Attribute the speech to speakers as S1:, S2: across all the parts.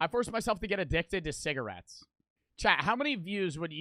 S1: I forced myself to get addicted to cigarettes. Chat, how many views would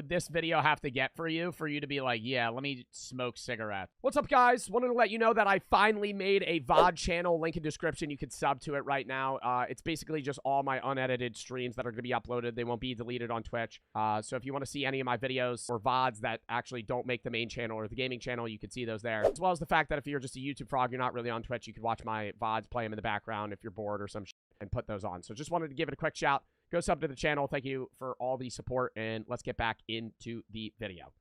S1: this video have to get for you to be like, yeah, let me smoke cigarettes? What's up, guys? Wanted to let you know that I finally made a VOD channel. Link in description. You can sub to it right now. It's basically just all my unedited streams that are going to be uploaded. They won't be deleted on Twitch. So if you want to see any of my videos or VODs that actually don't make the main channel or the gaming channel, you can see those there. As well as the fact that if you're just a YouTube frog, you're not really on Twitch, you can watch my VODs, play them in the background if you're bored or some shit, and put those on. So just wanted to give it a quick shout. Go sub to the channel. Thank you for all the support, and let's get back into the video.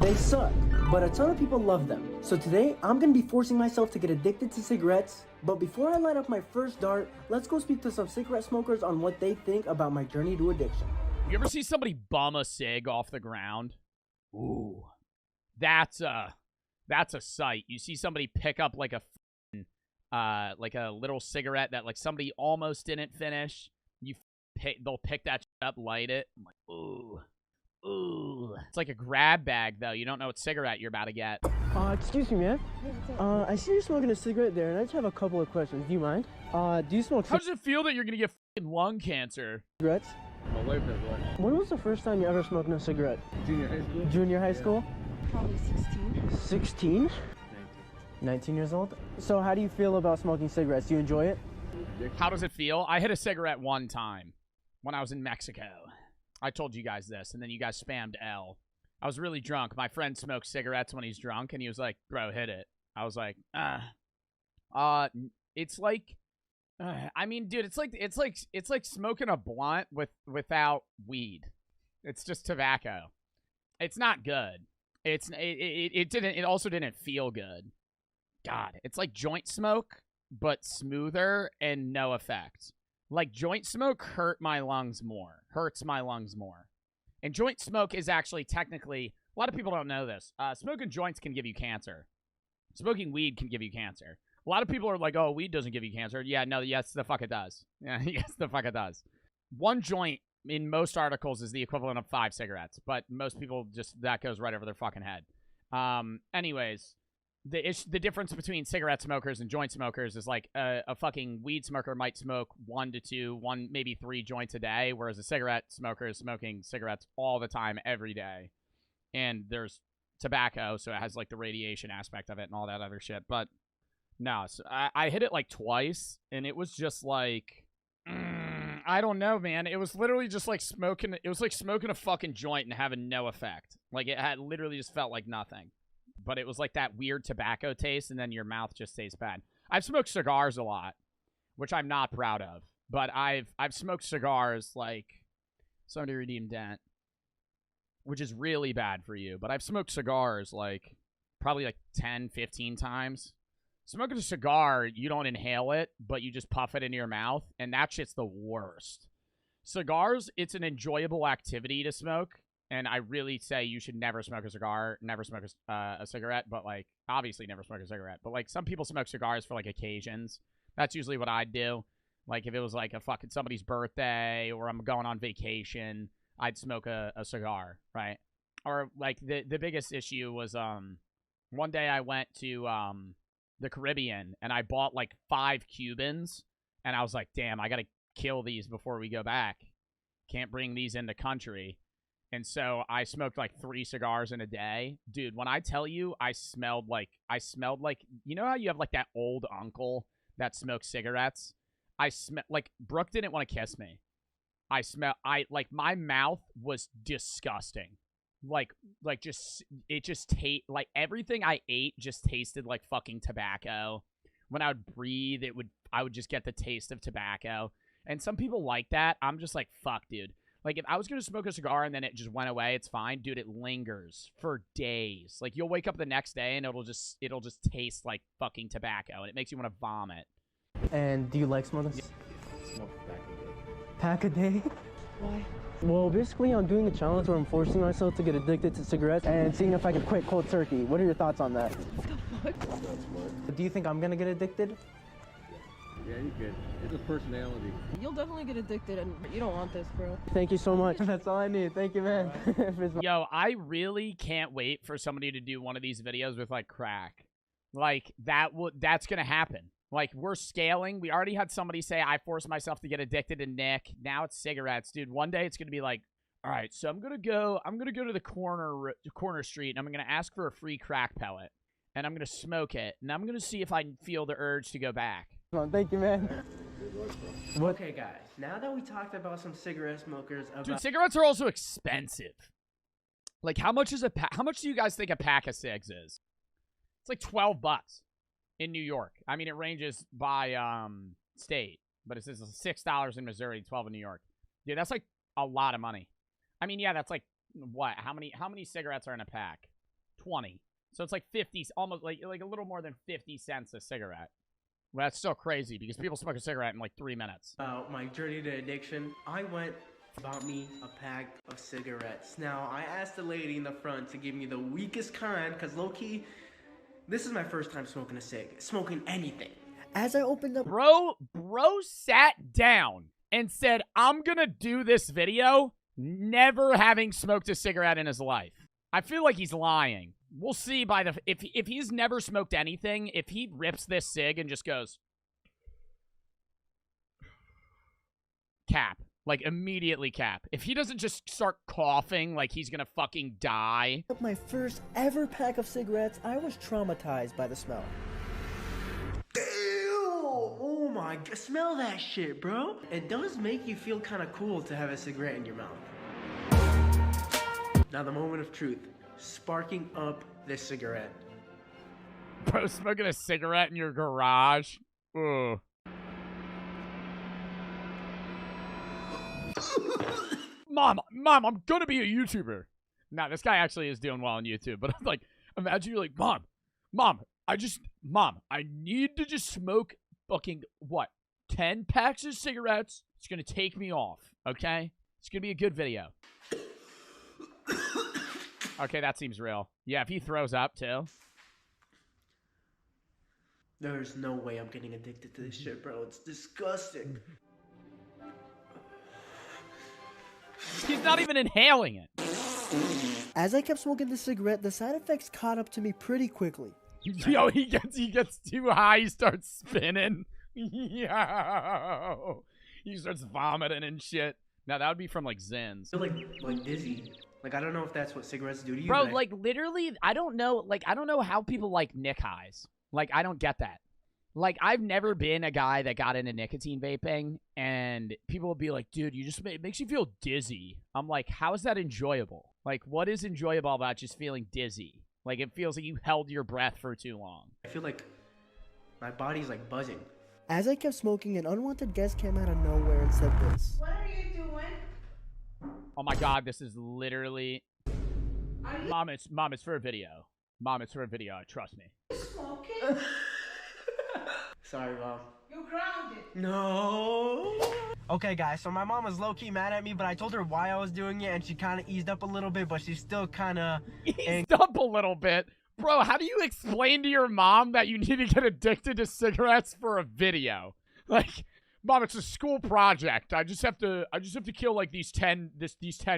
S2: They suck, but a ton of people love them. So today, I'm gonna be forcing myself to get addicted to cigarettes. But before I light up my first dart, let's go speak to some cigarette smokers on what they think about my journey to addiction.
S1: You ever see somebody bum a cig off the ground? Ooh, that's a sight. You see somebody pick up like a little cigarette that like somebody almost didn't finish. They'll pick that shit up, light it. I'm like, ooh, ooh. It's like a grab bag, though. You don't know what cigarette you're about to get.
S2: Excuse me, man. I see you're smoking a cigarette there, and I just have a couple of questions. Do you mind? Do you smoke
S1: How does it feel that you're gonna get f***ing lung cancer?
S2: Cigarettes?
S3: My wife has one.
S2: When was the first time you ever smoked a cigarette?
S3: Junior high school.
S2: Junior high school?
S4: Probably 16.
S2: 16? 19 years old? So how do you feel about smoking cigarettes? Do you enjoy it?
S1: How does it feel? I hit a cigarette one time when I was in Mexico. I told you guys this, and then you guys spammed L. I was really drunk. My friend smokes cigarettes when he's drunk, and he was like, bro, hit it. I was like, it's like, I mean, dude, it's like smoking a blunt without weed. It's just tobacco. It's not good. It also didn't feel good. God, it's like joint smoke, but smoother and no effect. Like, joint smoke hurts my lungs more. And joint smoke is actually technically, a lot of people don't know this. Smoking joints can give you cancer. Smoking weed can give you cancer. A lot of people are like, oh, weed doesn't give you cancer. Yeah, no, yes, the fuck it does. Yeah, yes, the fuck it does. One joint in most articles is the equivalent of 5 cigarettes, but most people that goes right over their fucking head. Anyways, the difference between cigarette smokers and joint smokers is like a fucking weed smoker might smoke 1 to 2, maybe 3 joints a day, whereas a cigarette smoker is smoking cigarettes all the time, every day. And there's tobacco, so it has like the radiation aspect of it and all that other shit. But no, so I hit it like twice, and it was just like, I don't know, man. It was literally just like smoking. It was like smoking a fucking joint and having no effect. Like, it had literally just felt like nothing. But it was like that weird tobacco taste, and then your mouth just tastes bad. I've smoked cigars a lot, which I'm not proud of. But I've smoked cigars like somebody redeemed Dent, which is really bad for you. But I've smoked cigars like probably like 10, 15 times. Smoking a cigar, you don't inhale it, but you just puff it into your mouth, and that shit's the worst. Cigars, it's an enjoyable activity to smoke. And I really say you should never smoke a cigar, never smoke a cigarette, but, like, obviously never smoke a cigarette. But, like, some people smoke cigars for, like, occasions. That's usually what I'd do. Like, if it was, like, a fucking somebody's birthday or I'm going on vacation, I'd smoke a cigar, right? Or, like, the biggest issue was, one day I went to, the Caribbean, and I bought, like, 5 Cubans, and I was like, damn, I gotta kill these before we go back. Can't bring these in the country. And so I smoked like 3 cigars in a day. Dude, when I tell you I smelled like, you know how you have like that old uncle that smokes cigarettes? Like, Brooke didn't want to kiss me. Like, my mouth was disgusting. Like everything I ate just tasted like fucking tobacco. When I would breathe, I would just get the taste of tobacco. And some people like that. I'm just like, fuck, dude. Like, if I was going to smoke a cigar and then it just went away, it's fine. Dude, it lingers for days. Like, you'll wake up the next day and it'll just taste like fucking tobacco, and it makes you want to vomit.
S2: And do you like smoking?
S3: Yeah. Smoke a pack a day.
S2: Pack a day?
S4: Why?
S2: Well, basically, I'm doing a challenge where I'm forcing myself to get addicted to cigarettes and seeing if I can quit cold turkey. What are your thoughts on that?
S4: What the fuck?
S2: Do you think I'm going to get addicted?
S3: Yeah, you could. It's a personality.
S4: You'll definitely get addicted, and you don't want this, bro.
S2: Thank you so much. That's all I need. Thank you, man.
S1: Yo, I really can't wait for somebody to do one of these videos with, like, crack. Like, that's gonna happen. Like, we're scaling. We already had somebody say, I forced myself to get addicted to Nick. Now it's cigarettes. Dude, one day it's going to be like, all right, so I'm going to go to the corner street, and I'm going to ask for a free crack pellet. And I'm going to smoke it. And I'm going to see if I feel the urge to go back.
S2: Come on, thank you, man. Okay, guys. Now that we talked about some cigarette smokers,
S1: Dude, cigarettes are also expensive. Like, how much do you guys think a pack of cigs is? It's like $12 in New York. I mean, it ranges by state, but it says $6 in Missouri, 12 in New York. Dude, that's like a lot of money. I mean, yeah, that's like what? How many cigarettes are in a pack? 20. So it's like 50, almost like a little more than 50 cents a cigarette. Well, that's still crazy because people smoke a cigarette in like 3 minutes.
S2: My journey to addiction, I bought me a pack of cigarettes. Now, I asked the lady in the front to give me the weakest kind, because low-key, this is my first time smoking a cig. Smoking anything. As I opened up...
S1: Bro sat down and said, I'm gonna do this video never having smoked a cigarette in his life. I feel like he's lying. We'll see by the... If he's never smoked anything, if he rips this cig and just goes... Cap. Like, immediately cap. If he doesn't just start coughing like he's gonna fucking die.
S2: My first ever pack of cigarettes, I was traumatized by the smell. Ew! Oh my god, smell that shit, bro. It does make you feel kind of cool to have a cigarette in your mouth. Now the moment of truth. Sparking up this cigarette.
S1: Bro, smoking a cigarette in your garage? Ugh. Mom, I'm gonna be a YouTuber. Nah, this guy actually is doing well on YouTube, but I'm like, imagine you're like, Mom, I need to just smoke fucking, 10 packs of cigarettes. It's gonna take me off, okay? It's gonna be a good video. Okay, that seems real. Yeah, if he throws up, too.
S2: There's no way I'm getting addicted to this shit, bro. It's disgusting.
S1: He's not even inhaling it.
S2: As I kept smoking the cigarette, the side effects caught up to me pretty quickly.
S1: Yo, he gets too high, he starts spinning. Yo. He starts vomiting and shit. Now, that would be from, like, Zins.
S2: I feel like dizzy. Like, I don't know if that's what cigarettes do to you.
S1: Bro, like, literally, I don't know how people like Nick highs. Like, I don't get that. Like, I've never been a guy that got into nicotine vaping, and people will be like, dude, it makes you feel dizzy. I'm like, how is that enjoyable? Like, what is enjoyable about just feeling dizzy? Like, it feels like you held your breath for too long.
S2: I feel like my body's, like, buzzing. As I kept smoking, an unwanted guest came out of nowhere and said this.
S5: What are you doing?
S1: Oh my god, this is literally... Mom, it's for a video. Mom, it's for a video, trust me.
S5: Smoking?
S2: Sorry, Mom.
S5: You're grounded.
S2: No. Okay, guys, so my mom was low-key mad at me, but I told her why I was doing it, and she kind of eased up a little bit, but she's still kind of...
S1: Eased up a little bit? Bro, how do you explain to your mom that you need to get addicted to cigarettes for a video? Like, Mom, it's a school project. I just have to kill like these 10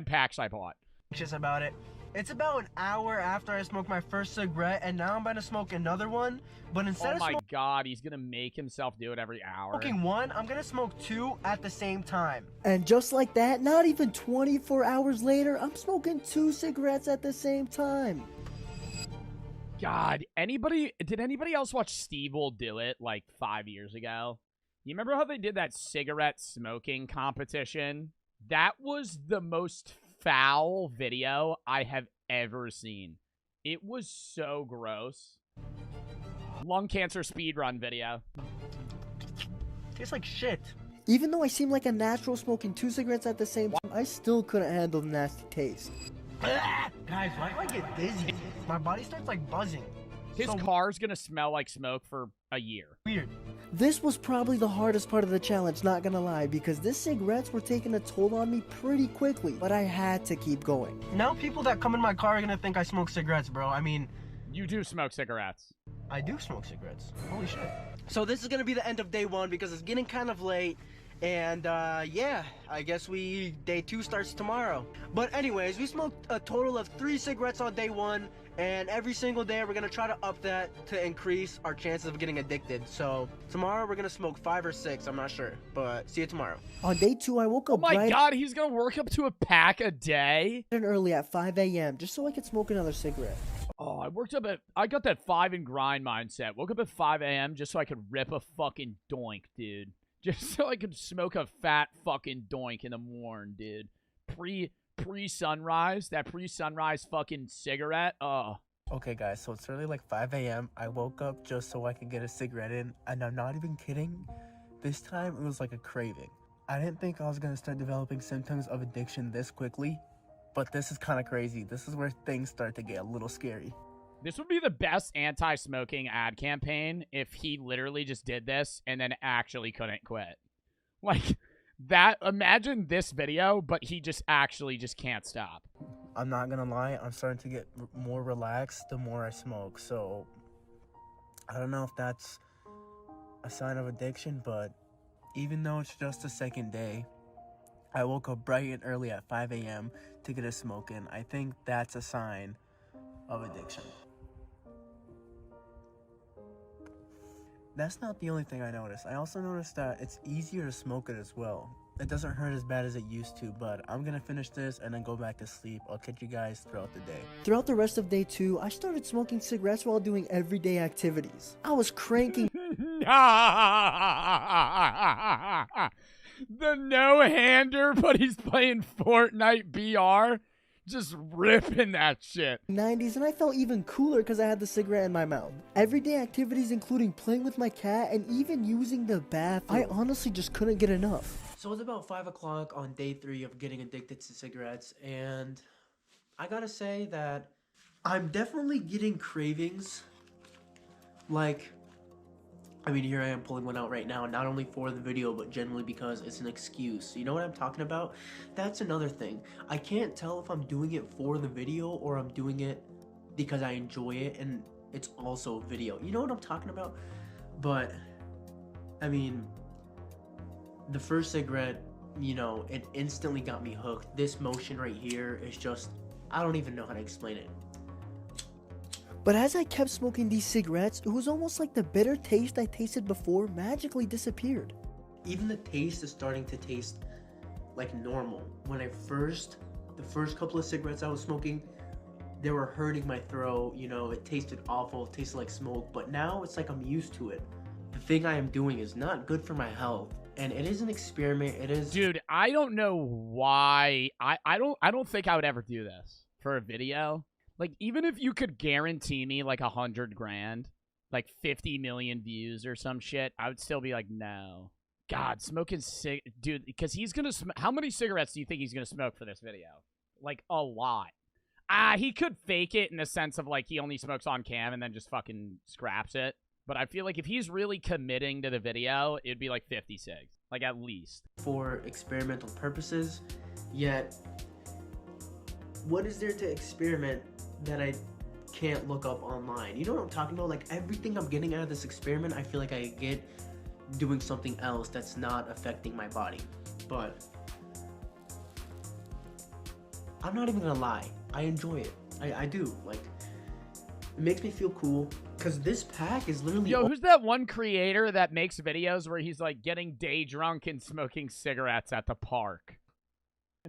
S1: packs I bought.
S2: Anxious about it. It's about an hour after I smoked my first cigarette, and now I'm about to smoke another one. But instead
S1: of my god, he's gonna make himself do it every hour.
S2: Smoking one, I'm gonna smoke two at the same time. And just like that, not even 24 hours later, I'm smoking 2 cigarettes at the same time.
S1: God, did anybody else watch Steve Will Do It like 5 years ago? You remember how they did that cigarette smoking competition? That was the most foul video I have ever seen. It was so gross. Lung cancer speedrun video.
S2: Tastes like shit. Even though I seem like a natural smoking 2 cigarettes at the same time, I still couldn't handle the nasty taste. Guys, why do I get dizzy? My body starts like buzzing.
S1: His car's gonna smell like smoke for a year.
S2: Weird. This was probably the hardest part of the challenge, not gonna lie, because these cigarettes were taking a toll on me pretty quickly, but I had to keep going. Now people that come in my car are gonna think I smoke cigarettes, bro. I mean...
S1: You do smoke cigarettes.
S2: I do smoke cigarettes. Holy shit. So this is gonna be the end of day 1 because it's getting kind of late, And yeah, I guess day 2 starts tomorrow. But anyways, we smoked a total of 3 cigarettes on day 1, and every single day we're gonna try to up that to increase our chances of getting addicted. So tomorrow we're gonna smoke 5 or 6, I'm not sure, but see you tomorrow. On day 2, I woke
S1: Oh
S2: up
S1: my
S2: bright
S1: god, he's gonna work up to a pack a day?
S2: and early at 5 a.m. just so I could smoke another cigarette.
S1: Oh, I got that 5 and grind mindset. Woke up at 5 a.m. just so I could rip a fucking doink, dude. Just so I could smoke a fat fucking doink in the morning, dude. Pre-sunrise, that pre-sunrise fucking cigarette.
S2: Okay guys, so it's early like 5 a.m. I woke up just so I could get a cigarette in, and I'm not even kidding. This time it was like a craving. I didn't think I was gonna start developing symptoms of addiction this quickly, but this is kind of crazy. This is where things start to get a little scary.
S1: This would be the best anti-smoking ad campaign if he literally just did this and then actually couldn't quit. Like, that, imagine this video, but he just actually just can't stop.
S2: I'm not gonna lie, I'm starting to get more relaxed the more I smoke, so I don't know if that's a sign of addiction, but even though it's just the second day, I woke up bright and early at 5 a.m. to get a smoke in. I think that's a sign of addiction. That's not the only thing I noticed. I also noticed that it's easier to smoke it as well. It doesn't hurt as bad as it used to, but I'm gonna finish this and then go back to sleep. I'll catch you guys throughout the day. Throughout the rest of day 2, I started smoking cigarettes while doing everyday activities. I was cranking
S1: The no-hander, but he's playing Fortnite BR. Just ripping that shit.
S2: 90s, and I felt even cooler because I had the cigarette in my mouth. Everyday activities including playing with my cat and even using the bathroom. I honestly just couldn't get enough. So it's about 5 o'clock on day 3 of getting addicted to cigarettes, and I gotta say that I'm definitely getting cravings. Like, I mean, here I am pulling one out right now, not only for the video, but generally because it's an excuse. You know what I'm talking about? That's another thing. I can't tell if I'm doing it for the video or I'm doing it because I enjoy it and it's also a video. You know what I'm talking about? But, I mean, the first cigarette, you know, it instantly got me hooked. This motion right here is just, I don't even know how to explain it. But as I kept smoking these cigarettes, it was almost like the bitter taste I tasted before magically disappeared. Even the taste is starting to taste like normal. When the first couple of cigarettes I was smoking, they were hurting my throat, you know, it tasted awful, it tasted like smoke, but now it's like I'm used to it. The thing I am doing is not good for my health, and it is an experiment, it is...
S1: Dude, I don't know why, I don't think I would ever do this for a video. Like, even if you could guarantee me, like, 100 grand, like 50 million views or some shit, I would still be like, no. God, smoking dude, because he's gonna how many cigarettes do you think he's gonna smoke for this video? Like, a lot. He could fake it in the sense of, like, he only smokes on cam and then just fucking scraps it. But I feel like if he's really committing to the video, it'd be like 50 cigs. Like, at least.
S2: For experimental purposes, yet what is there to experiment that I can't look up online? You know what I'm talking about? Like, everything I'm getting out of this experiment, I feel like I get doing something else that's not affecting my body. But I'm not even gonna lie, I enjoy it. I do. Like, it makes me feel cool because this pack is literally...
S1: Yo, who's that one creator that makes videos where he's like getting day drunk and smoking cigarettes at the park?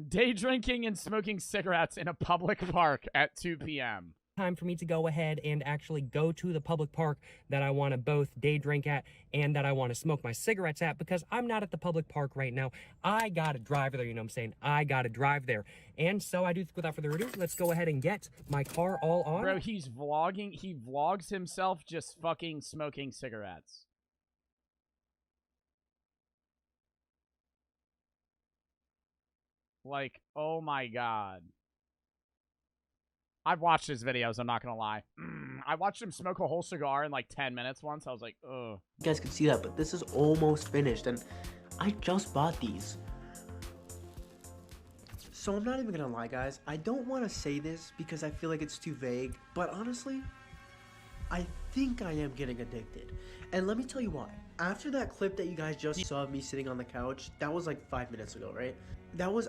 S1: Day drinking and smoking cigarettes in a public park at 2 p.m.
S6: Time for me to go ahead and actually go to the public park that I want to both day drink at and that I want to smoke my cigarettes at, because I'm not at the public park right now. I gotta drive there, you know what I'm saying? I gotta drive there. And so I do, without further ado, let's go ahead and get my car all on.
S1: Bro, he's vlogging. He vlogs himself just fucking smoking cigarettes. Like, oh my god. I've watched his videos, I'm not gonna lie. I watched him smoke a whole cigar in like 10 minutes once. I was like, ugh.
S2: You guys can see that, but this is almost finished, and I just bought these. So I'm not even gonna lie, guys. I don't want to say this because I feel like it's too vague, but honestly, I think I am getting addicted. And let me tell you why. After that clip that you guys just saw of me sitting on the couch, that was like 5 minutes ago, right?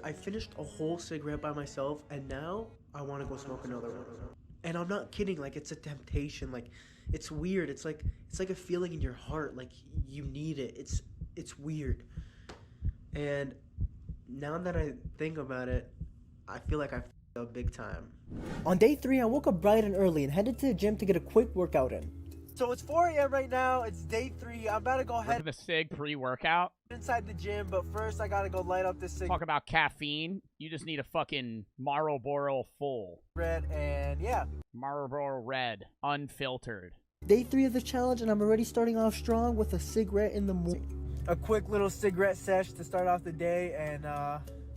S2: I finished a whole cigarette by myself, and now I want to go smoke another one. And I'm not kidding, like, it's a temptation, like, it's weird. It's like a feeling in your heart, like you need it. It's weird. And now that I think about it, I feel like I f***ed up big time.
S7: On day 3, I woke up bright and early and headed to the gym to get a quick workout in.
S2: So it's 4 a.m. right now. It's day 3. I'm about to go
S1: Look
S2: head
S1: at the cig pre-workout.
S2: inside the gym, but first I gotta go light up this
S1: Talk about caffeine. You just need a fucking Marlboro full.
S2: cigarette, and yeah.
S1: Marlboro Red, unfiltered.
S7: Day 3 of the challenge, and I'm already starting off strong with a cigarette in the morning.
S2: A quick little cigarette sesh to start off the day, and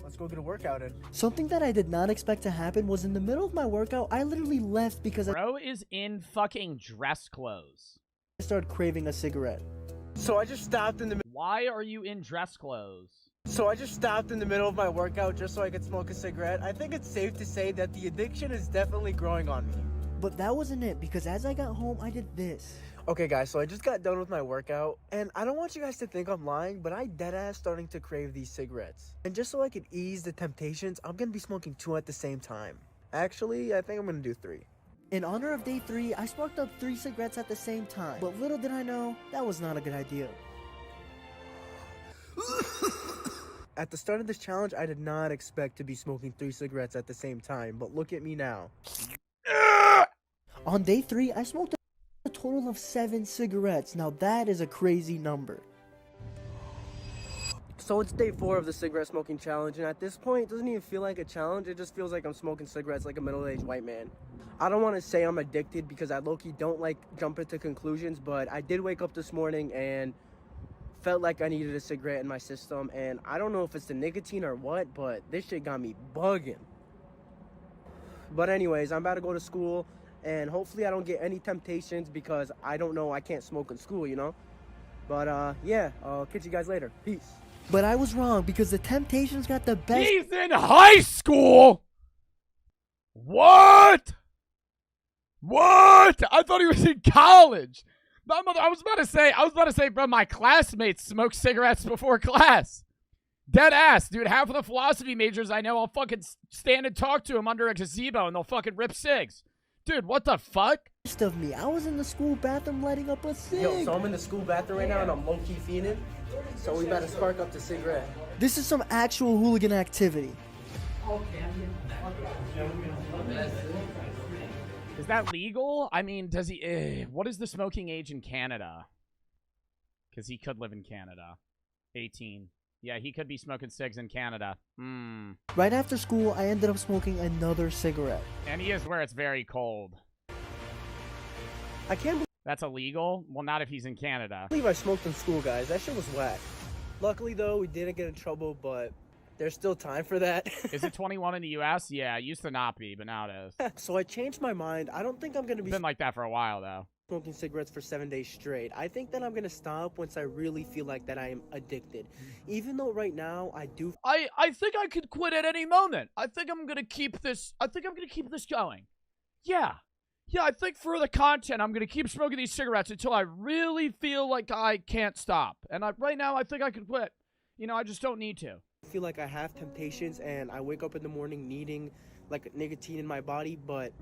S2: let's go get a workout in.
S7: Something that I did not expect to happen was in the middle of my workout, I literally left because I
S1: Bro is in fucking dress clothes.
S7: started craving a cigarette.
S2: So I just stopped in the
S1: Why are you in dress clothes?
S2: middle of my workout just so I could smoke a cigarette. I think it's safe to say that the addiction is definitely growing on me.
S7: But that wasn't it, because as I got home, I did this.
S2: Okay guys, so I just got done with my workout, and I don't want you guys to think I'm lying, but I deadass starting to crave these cigarettes. And just so I could ease the temptations, I'm gonna be smoking 2 at the same time. Actually, I think I'm gonna do 3.
S7: In honor of day 3, I sparked up 3 cigarettes at the same time. But little did I know, that was not a good idea.
S2: At the start of this challenge, I did not expect to be smoking 3 cigarettes at the same time, but look at me now.
S7: On day 3, I smoked a total of 7 cigarettes. Now that is a crazy number.
S2: So it's day 4 of the cigarette smoking challenge, and at this point, it doesn't even feel like a challenge. It just feels like I'm smoking cigarettes like a middle-aged white man. I don't want to say I'm addicted because I low-key don't like jump into conclusions, but I did wake up this morning and felt like I needed a cigarette in my system, and I don't know if it's the nicotine or what, but this shit got me bugging. But anyways, I'm about to go to school, and hopefully I don't get any temptations because I don't know, I can't smoke in school, you know? But yeah, I'll catch you guys later. Peace.
S7: But I was wrong because the Temptations got the best.
S1: He's in high school? What? What? I thought he was in college. I was about to say, bro, my classmates smoke cigarettes before class. Dead ass, dude. Half of the philosophy majors I know, I'll fucking stand and talk to them under a gazebo and they'll fucking rip cigs. Dude, what the fuck?
S7: Of me. I was in the school bathroom lighting up a cig.
S2: Yo, so I'm in the school bathroom right now and I'm low-key fiending. So we better spark up the cigarette.
S7: This is some actual hooligan activity.
S1: Is that legal? I mean, does he... what is the smoking age in Canada? Because he could live in Canada. 18. Yeah, he could be smoking cigs in Canada.
S7: Right after school, I ended up smoking another cigarette.
S1: And he is where it's very cold.
S2: I can't
S1: That's illegal? Well, not if he's in Canada.
S2: believe I smoked in school, guys. That shit was whack. Luckily, though, we didn't get in trouble, but there's still time for that.
S1: Is it 21 in the U.S.? Yeah, it used to not be, but now it is.
S2: So I changed my mind. I don't think I'm going to
S1: It's
S2: be
S1: been like that for a while, though.
S2: smoking cigarettes for 7 days straight. I think that I'm going to stop once I really feel like that I am addicted. Even though right now I do...
S1: I think I could quit at any moment. I think I'm going to keep this... going. Yeah. Yeah, I think for the content, I'm going to keep smoking these cigarettes until I really feel like I can't stop. And right now, I think I could quit. You know, I just don't need to.
S2: I feel like I have temptations and I wake up in the morning needing like nicotine in my body, but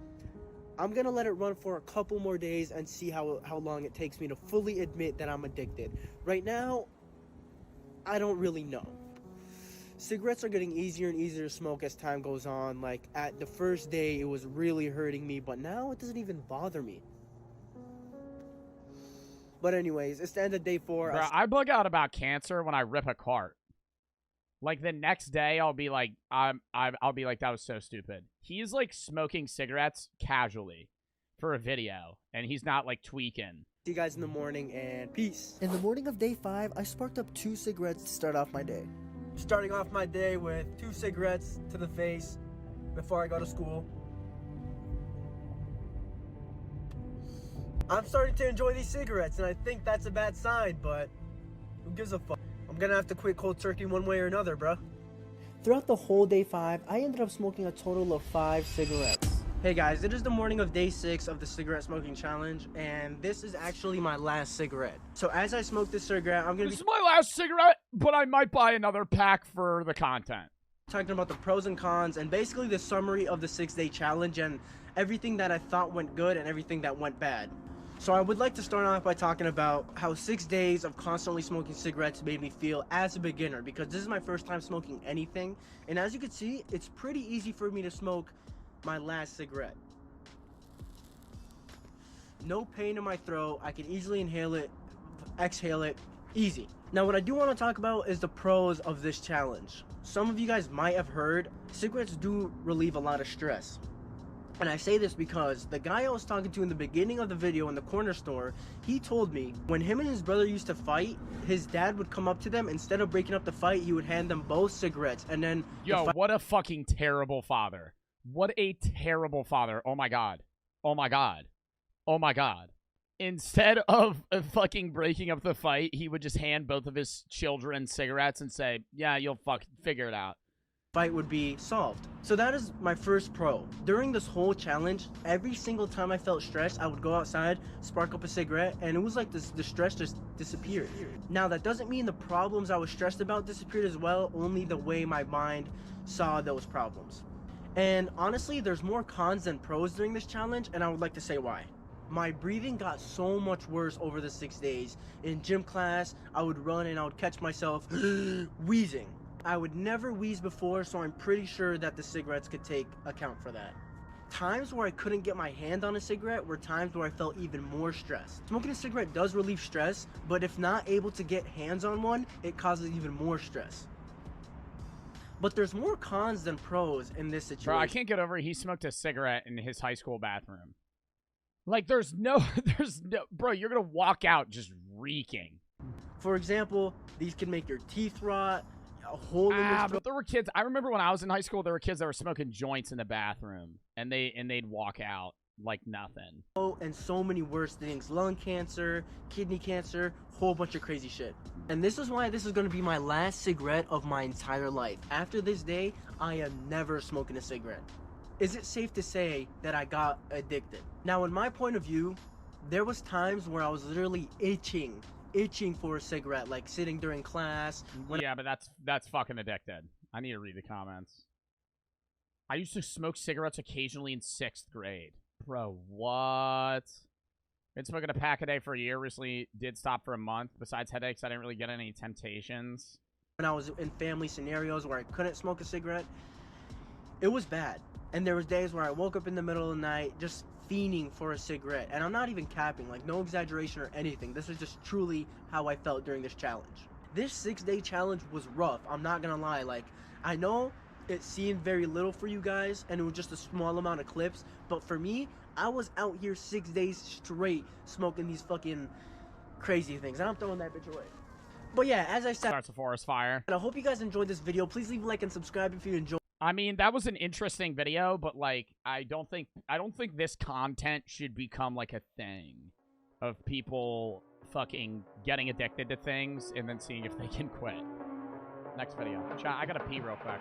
S2: I'm gonna let it run for a couple more days and see how long it takes me to fully admit that I'm addicted. Right now, I don't really know. Cigarettes are getting easier and easier to smoke as time goes on. Like at the first day, it was really hurting me, but now it doesn't even bother me. But anyways, it's the end of day 4.
S1: Bro, I bug out about cancer when I rip a cart. Like the next day, I'll be like, I'll be like, that was so stupid. He's like smoking cigarettes casually for a video, and he's not like tweaking.
S2: See you guys in the morning, and peace.
S7: In the morning of day 5, I sparked up 2 cigarettes to start off my day.
S2: Starting off my day with 2 cigarettes to the face before I go to school. I'm starting to enjoy these cigarettes, and I think that's a bad sign, but who gives a fuck? I'm gonna have to quit cold turkey one way or another, bruh.
S7: Throughout the whole day 5, I ended up smoking a total of 5 cigarettes.
S2: Hey guys, it is the morning of day 6 of the cigarette smoking challenge, and this is actually my last cigarette. So as I smoke this cigarette, I'm gonna
S1: This
S2: be
S1: is my last cigarette, but I might buy another pack for the content.
S2: talking about the pros and cons and basically the summary of the 6-day challenge and everything that I thought went good and everything that went bad. So I would like to start off by talking about how 6 days of constantly smoking cigarettes made me feel as a beginner, because this is my first time smoking anything, and as you can see, it's pretty easy for me to smoke my last cigarette. No pain in my throat, I can easily inhale it, exhale it, easy. Now what I do want to talk about is the pros of this challenge. Some of you guys might have heard, cigarettes do relieve a lot of stress. And I say this because the guy I was talking to in the beginning of the video in the corner store, he told me when him and his brother used to fight, his dad would come up to them, instead of breaking up the fight, he would hand them both cigarettes, and then
S1: Yo, what a fucking terrible father. What a terrible father. Oh my god. Oh my god. Oh my god. Instead of fucking breaking up the fight, he would just hand both of his children cigarettes and say, yeah, you'll figure it out.
S2: fight would be solved. So that is my first pro. During this whole challenge, every single time I felt stressed, I would go outside, spark up a cigarette, and it was like the stress just disappeared. Now that doesn't mean the problems I was stressed about disappeared as well, only the way my mind saw those problems. And honestly, there's more cons than pros during this challenge, and I would like to say why. My breathing got so much worse over the 6 days. In gym class, I would run and I would catch myself wheezing. I would never wheeze before, so I'm pretty sure that the cigarettes could take account for that. Times where I couldn't get my hand on a cigarette were times where I felt even more stressed. Smoking a cigarette does relieve stress, but if not able to get hands on one, it causes even more stress. But there's more cons than pros in this situation.
S1: Bro, I can't get over it. He smoked a cigarette in his high school bathroom. Like, there's no, bro, you're gonna walk out just reeking.
S2: For example, these can make your teeth rot, a hole in your throat.
S1: But there were kids, I remember when I was in high school, there were kids that were smoking joints in the bathroom, and they'd walk out like nothing.
S2: And so many worse things, lung cancer, kidney cancer, whole bunch of crazy shit. And this is why this is gonna be my last cigarette of my entire life. After this day, I am never smoking a cigarette. Is it safe to say that I got addicted? Now, in my point of view, there was times where I was literally itching for a cigarette, like sitting during class.
S1: Yeah, but that's fucking addicted. I need to read the comments. I used to smoke cigarettes occasionally in 6th grade. Bro, what? Been smoking a pack a day for a year. Recently did stop for a month. Besides headaches, I didn't really get any temptations.
S2: When I was in family scenarios where I couldn't smoke a cigarette, it was bad. And there was days where I woke up in the middle of the night just fiending for a cigarette. And I'm not even capping, like no exaggeration or anything. This is just truly how I felt during this challenge. This 6-day challenge was rough, I'm not gonna lie. Like, I know it seemed very little for you guys and it was just a small amount of clips, but for me, I was out here 6 days straight smoking these fucking crazy things. And I'm throwing that bitch away. But yeah, as I said,
S1: Starts a forest fire.
S2: and I hope you guys enjoyed this video. Please leave a like and subscribe if you enjoyed.
S1: I mean, that was an interesting video, but like, I don't think this content should become like a thing of people fucking getting addicted to things and then seeing if they can quit. Next video. Chat, I gotta pee real quick.